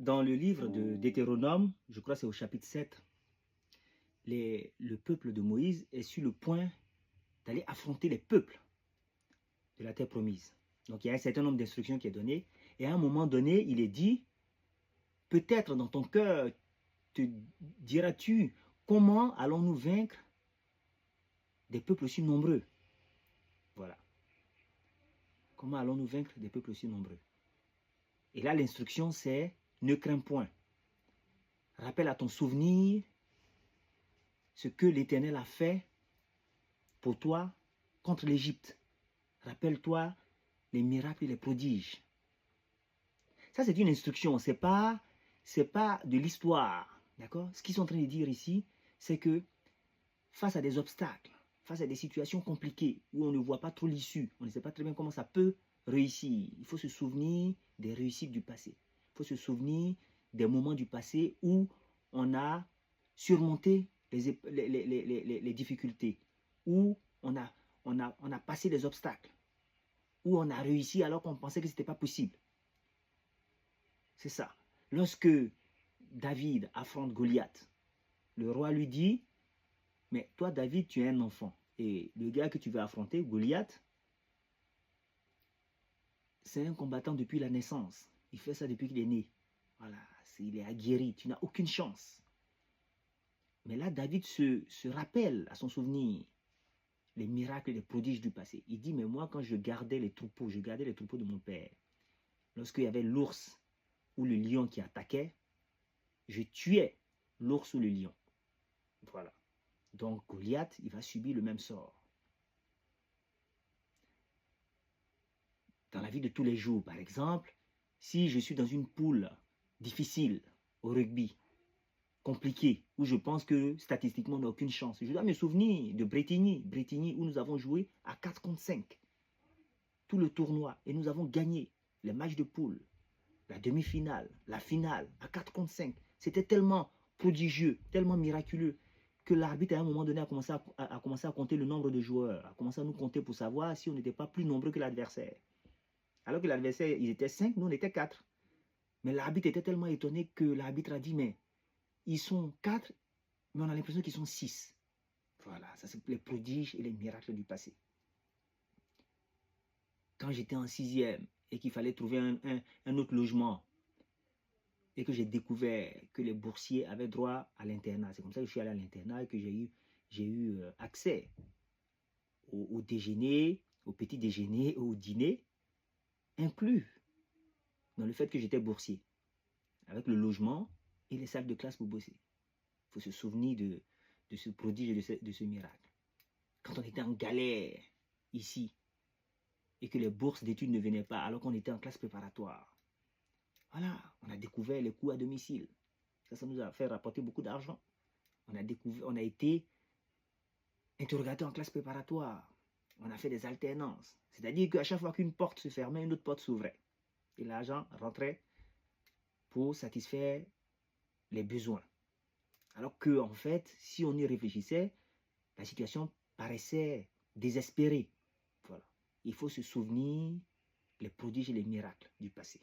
Dans le livre de Deutéronome, je crois que c'est au chapitre 7, le peuple de Moïse est sur le point d'aller affronter les peuples de la terre promise. Donc il y a un certain nombre d'instructions qui est donné. Et à un moment donné, il est dit, peut-être dans ton cœur, te diras-tu, comment allons-nous vaincre des peuples aussi nombreux? Voilà. Comment allons-nous vaincre des peuples aussi nombreux? Et là, l'instruction, c'est, ne crains point. Rappelle à ton souvenir ce que l'Éternel a fait pour toi contre l'Égypte. Rappelle-toi les miracles et les prodiges. Ça, c'est une instruction, c'est pas de l'histoire. D'accord? Ce qu'ils sont en train de dire ici, c'est que face à des obstacles, face à des situations compliquées où on ne voit pas trop l'issue, on ne sait pas très bien comment ça peut réussir, il faut se souvenir des réussites du passé. Il faut se souvenir des moments du passé où on a surmonté les difficultés, où on a passé des obstacles, où on a réussi alors qu'on pensait que ce n'était pas possible. C'est ça. Lorsque David affronte Goliath, le roi lui dit, mais toi David, tu es un enfant. Et le gars que tu veux affronter, Goliath, c'est un combattant depuis la naissance. Il fait ça depuis qu'il est né. Voilà, il est aguerri, tu n'as aucune chance. Mais là, David se rappelle à son souvenir les miracles et les prodiges du passé. Il dit, mais moi, quand je gardais les troupeaux de mon père, lorsqu'il y avait l'ours ou le lion qui attaquait, je tuais l'ours ou le lion. Voilà. Donc, Goliath, il va subir le même sort. Dans la vie de tous les jours, par exemple, si je suis dans une poule difficile au rugby, compliquée, où je pense que statistiquement on n'a aucune chance, je dois me souvenir de Bretigny, où nous avons joué à 4 contre 5, tout le tournoi, et nous avons gagné les matchs de poule, la demi-finale, la finale, à 4 contre 5. C'était tellement prodigieux, tellement miraculeux, que l'arbitre, à un moment donné, a commencé à compter le nombre de joueurs, a commencé à nous compter pour savoir si on n'était pas plus nombreux que l'adversaire. Alors que l'adversaire, ils étaient 5, nous on était 4. Mais l'arbitre était tellement étonné que l'arbitre a dit, mais ils sont 4, mais on a l'impression qu'ils sont 6. Voilà, ça c'est les prodiges et les miracles du passé. Quand j'étais en 6e et qu'il fallait trouver un autre logement, et que j'ai découvert que les boursiers avaient droit à l'internat, c'est comme ça que je suis allé à l'internat et que j'ai eu accès au déjeuner, au petit déjeuner, au dîner, inclus dans le fait que j'étais boursier, avec le logement et les salles de classe pour bosser. Il faut se souvenir de ce prodige et de ce miracle. Quand on était en galère, ici, et que les bourses d'études ne venaient pas, alors qu'on était en classe préparatoire, voilà, on a découvert les cours à domicile. Ça nous a fait rapporter beaucoup d'argent. On a été interrogateur en classe préparatoire. On a fait des alternances. C'est-à-dire qu'à chaque fois qu'une porte se fermait, une autre porte s'ouvrait. Et l'argent rentrait pour satisfaire les besoins. Alors que, en fait, si on y réfléchissait, la situation paraissait désespérée. Voilà. Il faut se souvenir les prodiges et les miracles du passé.